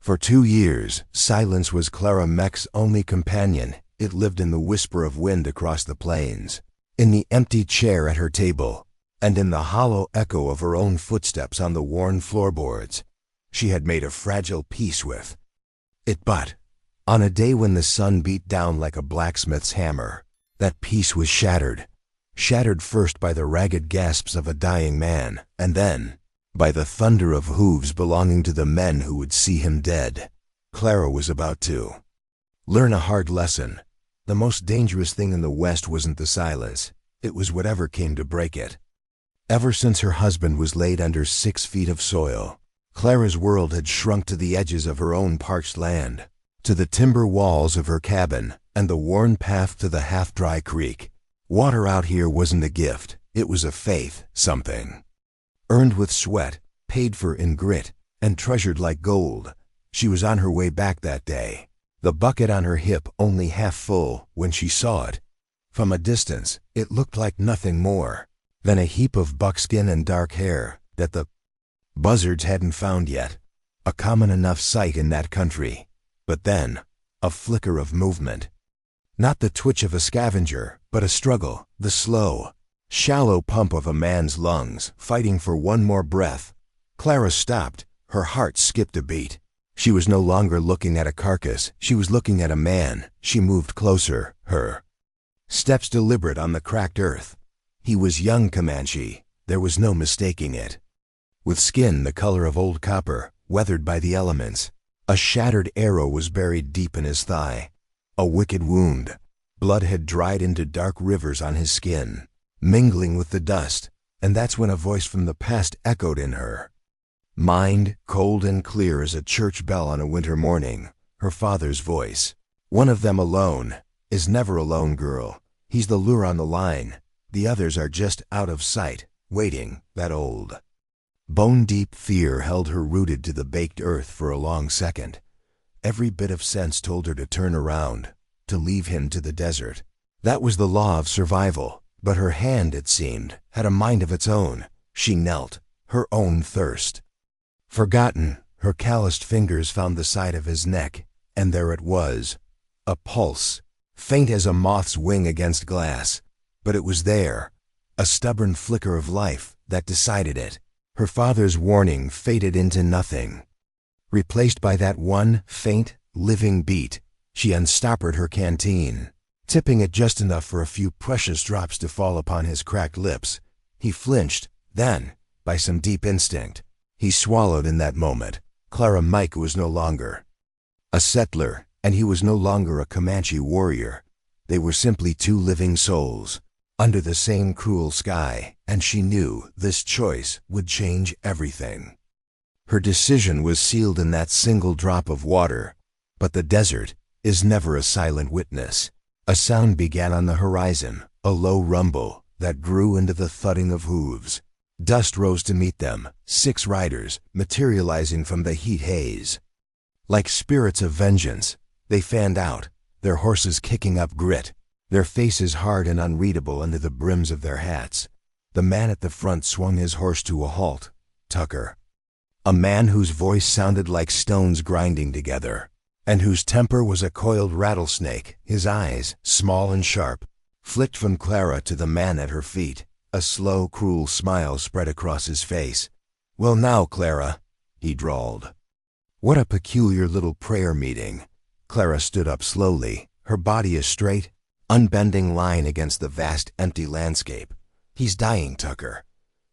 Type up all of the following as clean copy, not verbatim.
For 2 years, silence was Clara McKe's only companion. It lived in the whisper of wind across the plains, in the empty chair at her table, and in the hollow echo of her own footsteps on the worn floorboards. She had made a fragile peace with it, but on a day when the sun beat down like a blacksmith's hammer, that peace was shattered. Shattered first by the ragged gasps of a dying man, and then by the thunder of hooves belonging to the men who would see him dead. Clara was about to learn a hard lesson. The most dangerous thing in the West wasn't the silence, it was whatever came to break it. Ever since her husband was laid under 6 feet of soil, Clara's world had shrunk to the edges of her own parched land, to the timber walls of her cabin and the worn path to the half-dry creek. Water out here wasn't a gift, it was a faith, something earned with sweat, paid for in grit, and treasured like gold. She was on her way back that day, the bucket on her hip only half full when she saw it. From a distance, it looked like nothing more than a heap of buckskin and dark hair that the buzzards hadn't found yet, a common enough sight in that country. But then, a flicker of movement. Not the twitch of a scavenger, but a struggle, the slow, shallow pump of a man's lungs, fighting for one more breath. Clara stopped, her heart skipped a beat. She was no longer looking at a carcass, she was looking at a man. She moved closer, her steps deliberate on the cracked earth. He was young Comanche, there was no mistaking it. With skin the color of old copper, weathered by the elements. A shattered arrow was buried deep in his thigh. A wicked wound. Blood had dried into dark rivers on his skin, mingling with the dust, and that's when a voice from the past echoed in her mind, cold and clear as a church bell on a winter morning. Her father's voice. One of them alone is never alone, girl. He's the lure on the line. The others are just out of sight, waiting. That old, bone-deep fear held her rooted to the baked earth for a long second. Every bit of sense told her to turn around, to leave him to the desert. That was the law of survival, but her hand, it seemed, had a mind of its own. She knelt, her own thirst forgotten. Her calloused fingers found the side of his neck, and there it was, a pulse, faint as a moth's wing against glass. But it was there, a stubborn flicker of life that decided it. Her father's warning faded into nothing, replaced by that one faint, living beat. She unstoppered her canteen, tipping it just enough for a few precious drops to fall upon his cracked lips. He flinched, then, by some deep instinct, he swallowed in that moment. Clara McKe was no longer a settler, and he was no longer a Comanche warrior. They were simply 2 living souls, under the same cruel sky, and she knew this choice would change everything. Her decision was sealed in that single drop of water, but the desert is never a silent witness. A sound began on the horizon, a low rumble that grew into the thudding of hooves. Dust rose to meet them, 6 riders materializing from the heat haze. Like spirits of vengeance, they fanned out, their horses kicking up grit, their faces hard and unreadable under the brims of their hats. The man at the front swung his horse to a halt. Tucker. A man whose voice sounded like stones grinding together, and whose temper was a coiled rattlesnake. His eyes, small and sharp, flicked from Clara to the man at her feet. A slow, cruel smile spread across his face. "Well now, Clara," he drawled. What a peculiar little prayer meeting. Clara stood up slowly, her body a straight, unbending line against the vast, empty landscape. "He's dying, Tucker."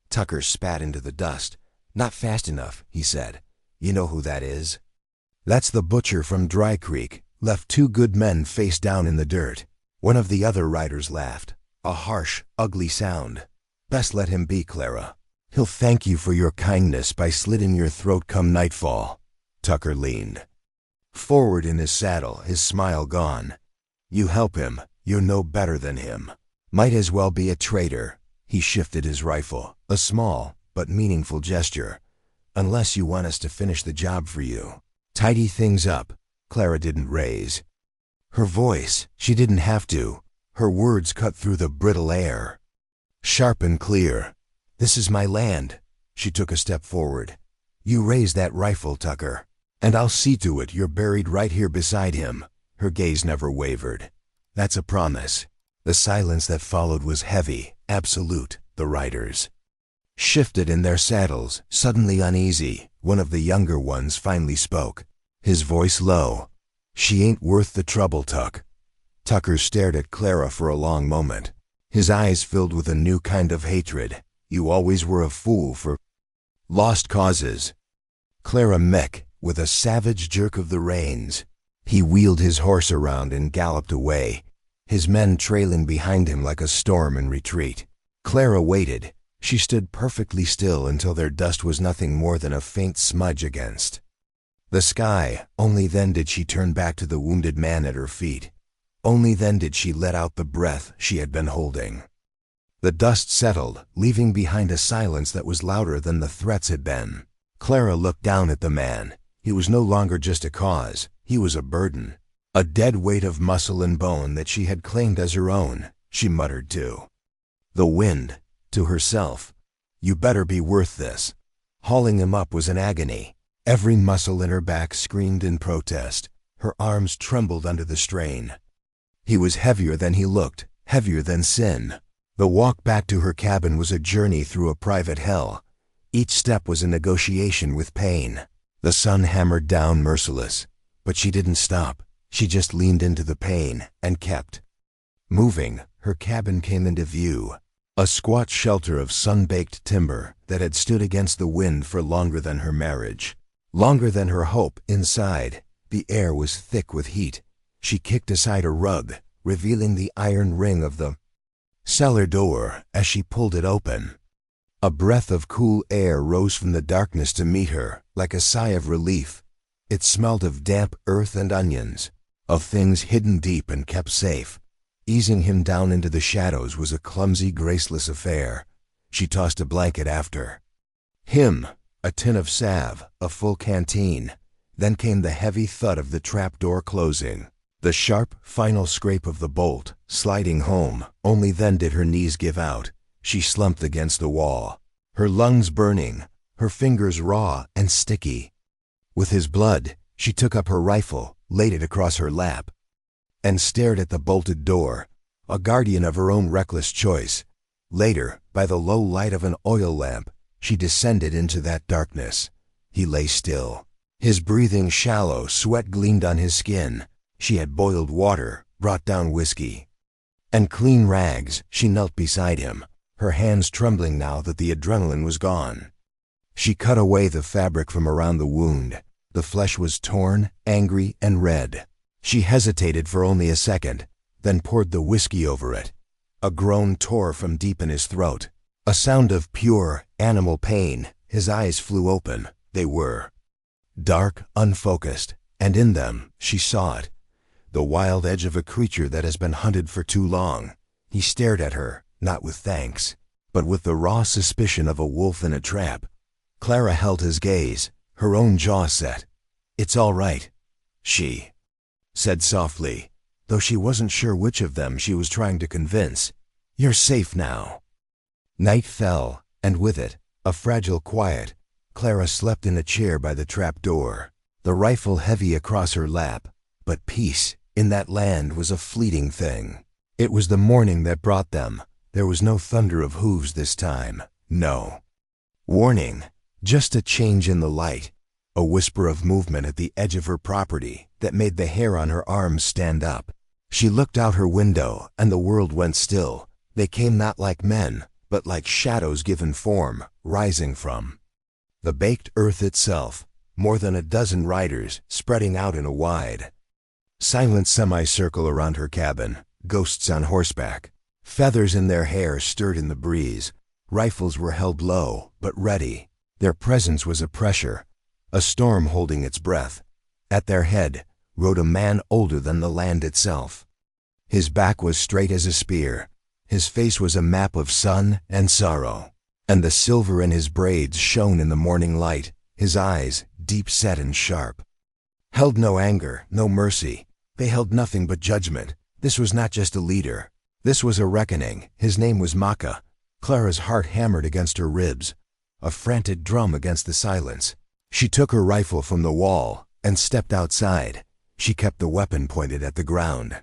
Tucker spat into the dust. "Not fast enough," he said. "You know who that is?" "That's the butcher from Dry Creek, left 2 good men face down in the dirt." One of the other riders laughed, a harsh, ugly sound. "Best let him be, Clara. He'll thank you for your kindness by slitting your throat come nightfall." Tucker leaned forward in his saddle, his smile gone. "You help him, you're no better than him. Might as well be a traitor." He shifted his rifle, a small but meaningful gesture. "Unless you want us to finish the job for you. Tidy things up." Clara didn't raise her voice. She didn't have to. Her words cut through the brittle air, sharp and clear. "This is my land." She took a step forward. "You raise that rifle, Tucker, And I'll see to it you're buried right here beside him." Her gaze never wavered. "That's a promise." The silence that followed was heavy, absolute. The riders shifted in their saddles, suddenly uneasy. One of the younger ones finally spoke, his voice low. "She ain't worth the trouble, Tuck." Tucker stared at Clara for a long moment, his eyes filled with a new kind of hatred. "You always were a fool for lost causes." Clara McKe, with a savage jerk of the reins, he wheeled his horse around and galloped away, his men trailing behind him like a storm in retreat. Clara waited. She stood perfectly still until their dust was nothing more than a faint smudge against the sky. Only then did she turn back to the wounded man at her feet. Only then did she let out the breath she had been holding. The dust settled, leaving behind a silence that was louder than the threats had been. Clara looked down at the man. He was no longer just a cause. He was a burden, a dead weight of muscle and bone that she had claimed as her own. She muttered to the wind, to herself, "You better be worth this." Hauling him up was an agony. Every muscle in her back screamed in protest. Her arms trembled under the strain. He was heavier than he looked, heavier than sin. The walk back to her cabin was a journey through a private hell. Each step was a negotiation with pain. The sun hammered down merciless, but she didn't stop. She just leaned into the pain and kept moving. Her cabin came into view, a squat shelter of sun-baked timber that had stood against the wind for longer than her marriage, longer than her hope. Inside, the air was thick with heat. She kicked aside a rug, revealing the iron ring of the cellar door as she pulled it open. A breath of cool air rose from the darkness to meet her, like a sigh of relief. It smelled of damp earth and onions, of things hidden deep and kept safe. Easing him down into the shadows was a clumsy, graceless affair. She tossed a blanket after him, a tin of salve, a full canteen. Then came the heavy thud of the trapdoor closing, the sharp, final scrape of the bolt, sliding home. Only then did her knees give out. She slumped against the wall, her lungs burning, her fingers raw and sticky with his blood. She took up her rifle, laid it across her lap, and stared at the bolted door, a guardian of her own reckless choice. Later, by the low light of an oil lamp, she descended into that darkness. He lay still, his breathing shallow. Sweat gleamed on his skin. She had boiled water, brought down whiskey, and clean rags. She knelt beside him, her hands trembling now that the adrenaline was gone. She cut away the fabric from around the wound. The flesh was torn, angry, and red. She hesitated for only a second, then poured the whiskey over it. A groan tore from deep in his throat, a sound of pure, animal pain. His eyes flew open. They were dark, unfocused, and in them, she saw it, the wild edge of a creature that has been hunted for too long. He stared at her, not with thanks, but with the raw suspicion of a wolf in a trap. Clara held his gaze, her own jaw set. "It's all right," she said softly, though she wasn't sure which of them she was trying to convince. "You're safe now." Night fell, and with it, a fragile quiet. Clara slept in a chair by the trap door, the rifle heavy across her lap. But peace, in that land, was a fleeting thing. It was the morning that brought them. There was no thunder of hooves this time, no warning, just a change in the light, a whisper of movement at the edge of her property that made the hair on her arms stand up. She looked out her window, and the world went still. They came not like men, but like shadows given form, rising from the baked earth itself. More than a dozen riders, spreading out in a wide, silent semicircle around her cabin, ghosts on horseback. Feathers in their hair stirred in the breeze. Rifles were held low, but ready. Their presence was a pressure, a storm holding its breath. At their head rode a man older than the land itself. His back was straight as a spear. His face was a map of sun and sorrow, and the silver in his braids shone in the morning light. His eyes, deep set and sharp, held no anger, no mercy. They held nothing but judgment. This was not just a leader. This was a reckoning. His name was Maka. Clara's heart hammered against her ribs, a frantic drum against the silence. She took her rifle from the wall and stepped outside. She kept the weapon pointed at the ground.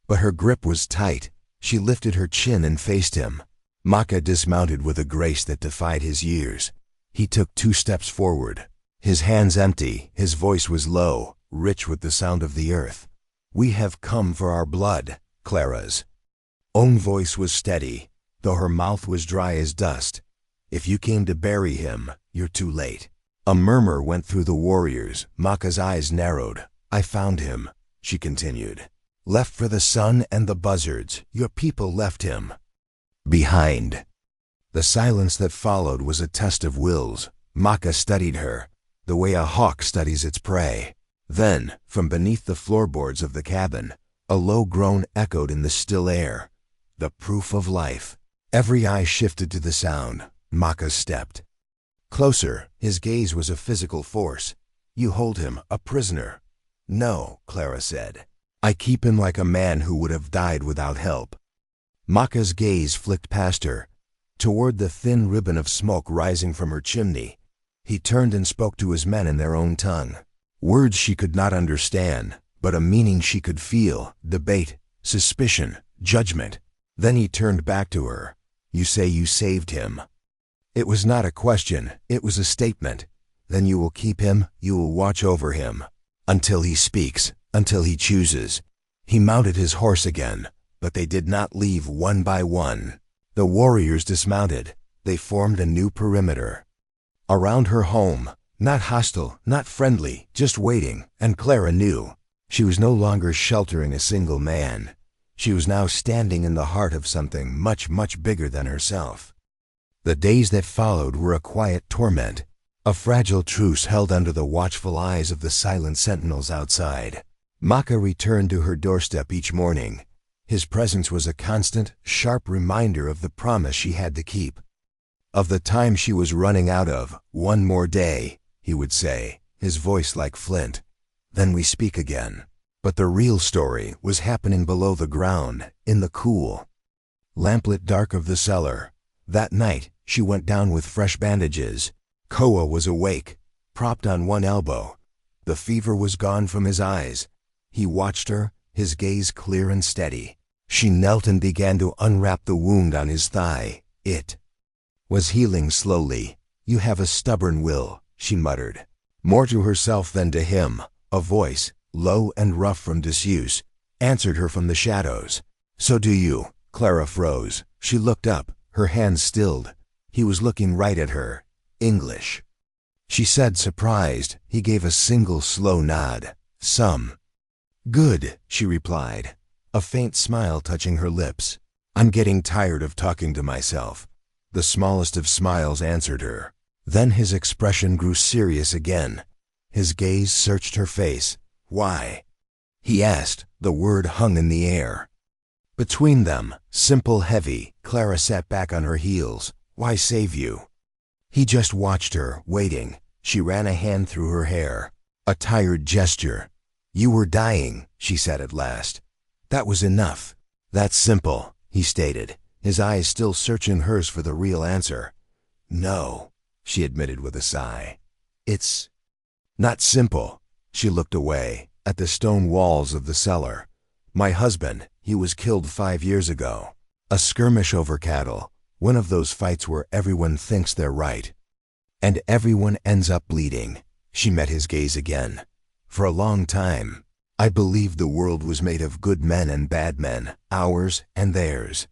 But her grip was tight. She lifted her chin and faced him. Maka dismounted with a grace that defied his years. He took 2 steps forward, his hands empty. His voice was low, rich with the sound of the earth. "We have come for our blood." Clara's own voice was steady, though her mouth was dry as dust. "If you came to bury him, you're too late." A murmur went through the warriors. Maka's eyes narrowed. "I found him," she continued. "Left for the sun and the buzzards. Your people left him behind." The silence that followed was a test of wills. Maka studied her, the way a hawk studies its prey. Then, from beneath the floorboards of the cabin, a low groan echoed in the still air. The proof of life. Every eye shifted to the sound. Maka stepped closer. His gaze was a physical force. "You hold him a prisoner." "No," Clara said. "I keep him like a man who would have died without help." Maka's gaze flicked past her, toward the thin ribbon of smoke rising from her chimney. He turned and spoke to his men in their own tongue. Words she could not understand, but a meaning she could feel. Debate, suspicion, judgment. Then he turned back to her. "You say you saved him." It was not a question, it was a statement. "Then you will keep him, you will watch over him. Until he speaks, until he chooses." He mounted his horse again, but they did not leave one by one. The warriors dismounted. They formed a new perimeter around her home. Not hostile, not friendly, just waiting. And Clara knew. She was no longer sheltering a single man. She was now standing in the heart of something much, much bigger than herself. The days that followed were a quiet torment, a fragile truce held under the watchful eyes of the silent sentinels outside. Maka returned to her doorstep each morning. His presence was a constant, sharp reminder of the promise she had to keep. Of the time she was running out of. "One more day," he would say, his voice like flint. "Then we speak again." But the real story was happening below the ground, in the cool, lamplit dark of the cellar. That night, she went down with fresh bandages. Koa was awake, propped on one elbow. The fever was gone from his eyes. He watched her, his gaze clear and steady. She knelt and began to unwrap the wound on his thigh. It was healing slowly. "You have a stubborn will," she muttered. More to herself than to him, a voice, low and rough from disuse, answered her from the shadows. "So do you." Clara froze. She looked up, her hands stilled. He was looking right at her. "English," she said, surprised. He gave a single slow nod. "Some." "Good," she replied, a faint smile touching her lips. "I'm getting tired of talking to myself." The smallest of smiles answered her. Then his expression grew serious again. His gaze searched her face. "Why?" he asked. The word hung in the air. Between them, simple, heavy, Clara sat back on her heels. "Why save you?" He just watched her, waiting. She ran a hand through her hair. A tired gesture. "You were dying," she said at last. "That was enough." "That's simple," he stated, his eyes still searching hers for the real answer. "No," she admitted with a sigh. "It's not simple." She looked away, at the stone walls of the cellar. "My husband, he was killed 5 years ago. A skirmish over cattle. One of those fights where everyone thinks they're right. And everyone ends up bleeding." She met his gaze again. "For a long time, I believed the world was made of good men and bad men, ours and theirs.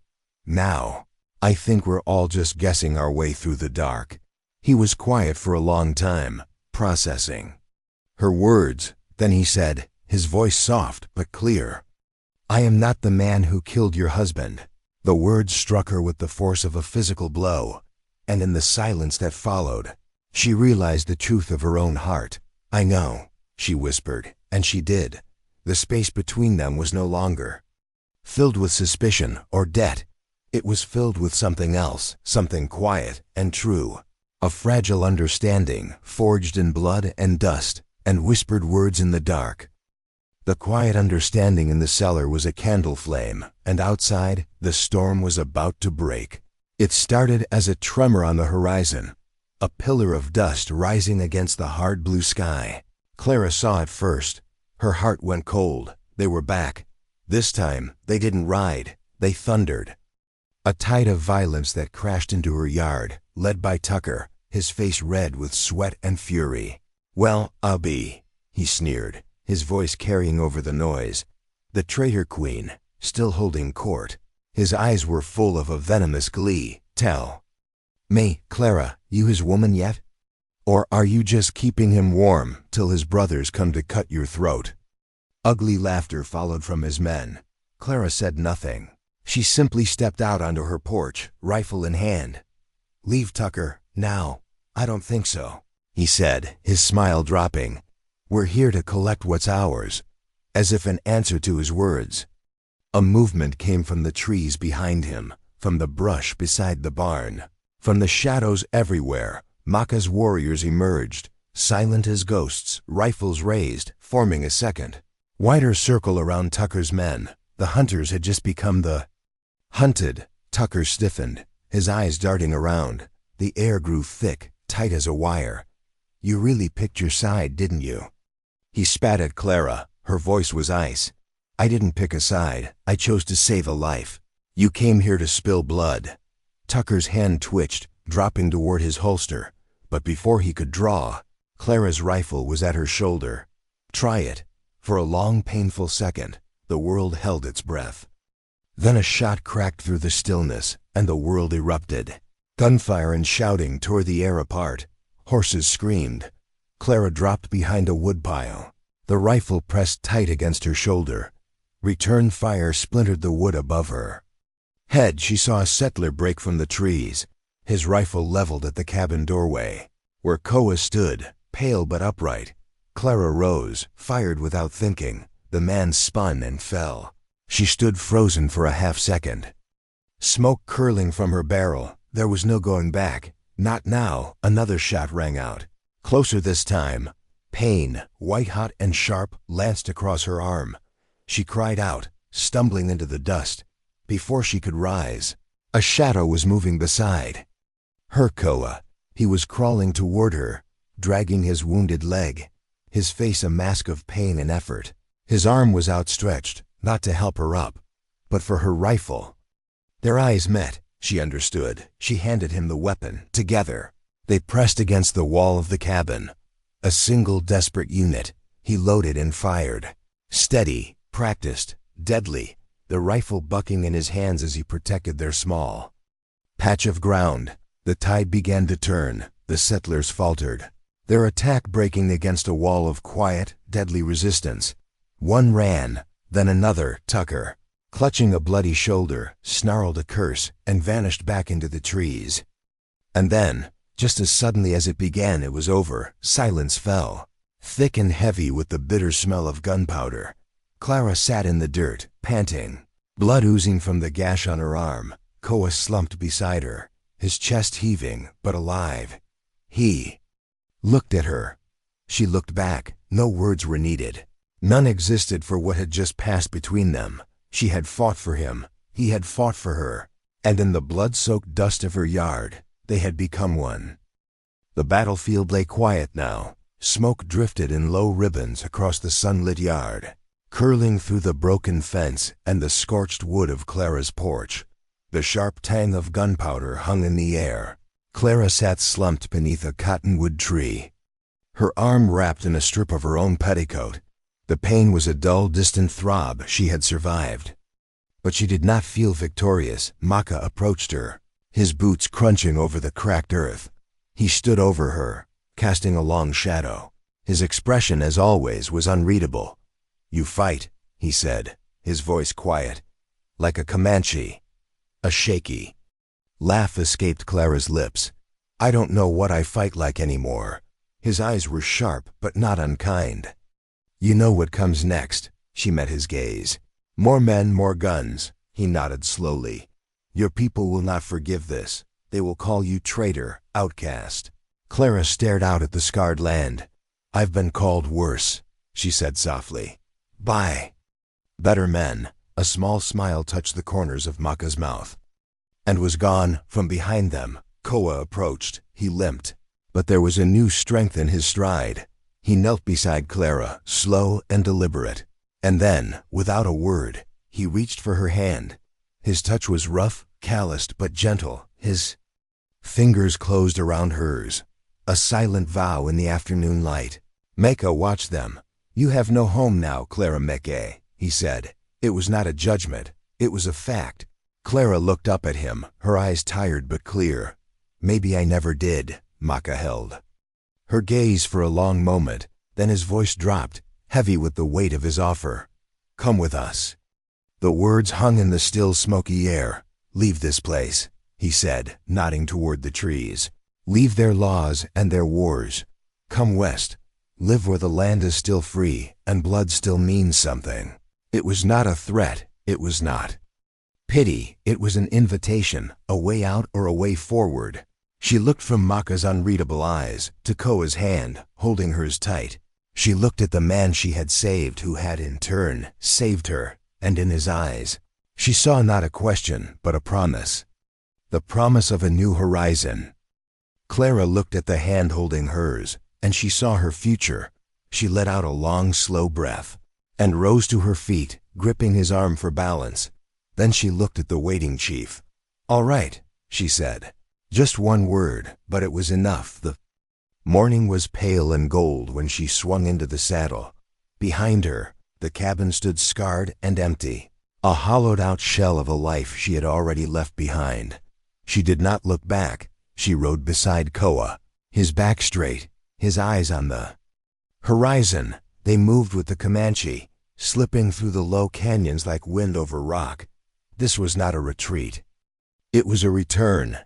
Now, I think we're all just guessing our way through the dark." He was quiet for a long time, processing her words. Then he said, his voice soft but clear, "I am not the man who killed your husband." The words struck her with the force of a physical blow, and in the silence that followed, she realized the truth of her own heart. "I know," she whispered, and she did. The space between them was no longer filled with suspicion or debt. It was filled with something else, something quiet and true. A fragile understanding, forged in blood and dust, and whispered words in the dark. The quiet understanding in the cellar was a candle flame, and outside, the storm was about to break. It started as a tremor on the horizon, a pillar of dust rising against the hard blue sky. Clara saw it first. Her heart went cold. They were back. This time, they didn't ride. They thundered. A tide of violence that crashed into her yard, led by Tucker, his face red with sweat and fury. "Well, I'll be," he sneered, his voice carrying over the noise. The traitor queen, still holding court. His eyes were full of a venomous glee. "Tell me, Clara, you his woman yet? Or are you just keeping him warm till his brothers come to cut your throat?" Ugly laughter followed from his men. Clara said nothing. She simply stepped out onto her porch, rifle in hand. "Leave Tucker, now." "I don't think so," he said, his smile dropping. "We're here to collect what's ours," as if in answer to his words. A movement came from the trees behind him, from the brush beside the barn. From the shadows everywhere, Maka's warriors emerged, silent as ghosts, rifles raised, forming a second, wider circle around Tucker's men. The hunters had just become the hunted. Tucker stiffened, his eyes darting around. The air grew thick, tight as a wire. "You really picked your side, didn't you?" He spat at Clara. Her voice was ice. "I didn't pick a side. I chose to save a life. You came here to spill blood." Tucker's hand twitched, dropping toward his holster. But before he could draw, Clara's rifle was at her shoulder. "Try it." For a long, painful second, the world held its breath. Then a shot cracked through the stillness, and the world erupted. Gunfire and shouting tore the air apart. Horses screamed. Clara dropped behind a woodpile. The rifle pressed tight against her shoulder. Return fire splintered the wood above her. Head, she saw a settler break from the trees, his rifle leveled at the cabin doorway. Where Koa stood, pale but upright, Clara rose, fired without thinking. The man spun and fell. She stood frozen for a half-second. Smoke curling from her barrel. There was no going back. Not now. Another shot rang out. Closer this time. Pain, white-hot and sharp, lanced across her arm. She cried out, stumbling into the dust. Before she could rise, a shadow was moving beside her. Koa. He was crawling toward her, dragging his wounded leg, his face a mask of pain and effort. His arm was outstretched, not to help her up, but for her rifle. Their eyes met. She understood. She handed him the weapon. Together, they pressed against the wall of the cabin. A single desperate unit. He loaded and fired. Steady, practiced, deadly, the rifle bucking in his hands as he protected their small patch of ground. The tide began to turn. The settlers faltered, their attack breaking against a wall of quiet, deadly resistance. One ran, then another. Tucker, clutching a bloody shoulder, snarled a curse and vanished back into the trees. And then, just as suddenly as it began, it was over. Silence fell, thick and heavy with the bitter smell of gunpowder. Clara sat in the dirt, panting, blood oozing from the gash on her arm. Koa slumped beside her, his chest heaving, but alive. He looked at her. She looked back. No words were needed. None existed for what had just passed between them. She had fought for him. He had fought for her. And in the blood-soaked dust of her yard, they had become one. The battlefield lay quiet now. Smoke drifted in low ribbons across the sunlit yard, curling through the broken fence and the scorched wood of Clara's porch. The sharp tang of gunpowder hung in the air. Clara sat slumped beneath a cottonwood tree, her arm wrapped in a strip of her own petticoat. The pain was a dull, distant throb. She had survived. But she did not feel victorious. Maka approached her, his boots crunching over the cracked earth. He stood over her, casting a long shadow. His expression, as always, was unreadable. "You fight," he said, his voice quiet, like a Comanche. A shaky laugh escaped Clara's lips. "I don't know what I fight like anymore." His eyes were sharp, but not unkind. "You know what comes next." She met his gaze. "More men, more guns." He nodded slowly. "Your people will not forgive this. They will call you traitor, outcast." Clara stared out at the scarred land. "I've been called worse," she said softly. "By better men." A small smile touched the corners of Maka's mouth and was gone. From behind them, Koa approached. He limped, but there was a new strength in his stride. He knelt beside Clara, slow and deliberate. And then, without a word, he reached for her hand. His touch was rough, calloused, but gentle. His fingers closed around hers, a silent vow in the afternoon light. Maka watched them. "You have no home now, Clara McKe," he said. It was not a judgment. It was a fact. Clara looked up at him, her eyes tired but clear. "Maybe I never did," Maka held her gaze for a long moment. Then his voice dropped, heavy with the weight of his offer. "Come with us." The words hung in the still, smoky air. "Leave this place," he said, nodding toward the trees. "Leave their laws and their wars. Come west. Live where the land is still free and blood still means something." It was not a threat. It was not pity. It was an invitation, a way out or a way forward. She looked from Maka's unreadable eyes to Koa's hand, holding hers tight. She looked at the man she had saved, who had in turn saved her, and in his eyes she saw not a question but a promise. The promise of a new horizon. Clara looked at the hand holding hers, and she saw her future. She let out a long, slow breath and rose to her feet, gripping his arm for balance. Then she looked at the waiting chief. "All right," she said. Just one word, but it was enough. The morning was pale and gold when she swung into the saddle. Behind her, the cabin stood scarred and empty, a hollowed-out shell of a life she had already left behind. She did not look back. She rode beside Koa, his back straight, his eyes on the horizon. They moved with the Comanche, slipping through the low canyons like wind over rock. This was not a retreat. It was a return.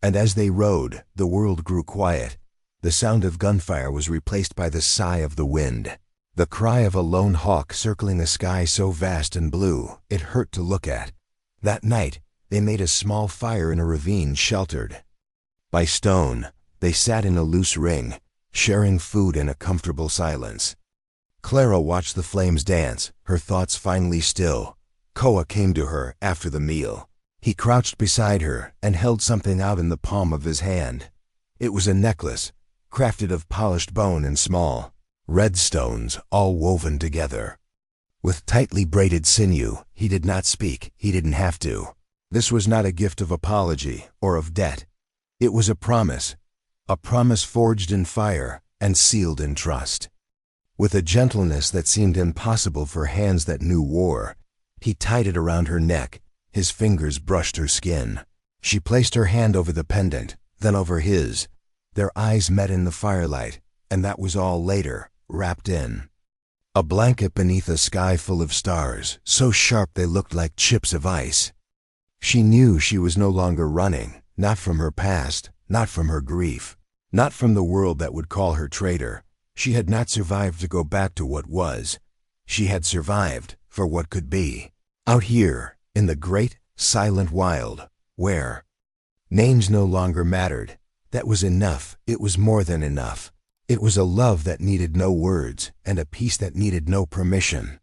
And as they rode, the world grew quiet. The sound of gunfire was replaced by the sigh of the wind, the cry of a lone hawk circling a sky so vast and blue it hurt to look at. That night, they made a small fire in a ravine sheltered by stone. They sat in a loose ring, sharing food in a comfortable silence. Clara watched the flames dance, her thoughts finally still. Koa came to her after the meal. He crouched beside her and held something out in the palm of his hand. It was a necklace, crafted of polished bone and small red stones, all woven together with tightly braided sinew. He did not speak. He didn't have to. This was not a gift of apology or of debt. It was a promise forged in fire and sealed in trust. With a gentleness that seemed impossible for hands that knew war, he tied it around her neck. His fingers brushed her skin. She placed her hand over the pendant, then over his. Their eyes met in the firelight, and that was all. Later, wrapped in a blanket beneath a sky full of stars, so sharp they looked like chips of ice. She knew she was no longer running, not from her past, not from her grief, not from the world that would call her traitor. She had not survived to go back to what was. She had survived for what could be. Out here, in the great, silent wild, where names no longer mattered. That was enough. It was more than enough. It was a love that needed no words, and a peace that needed no permission.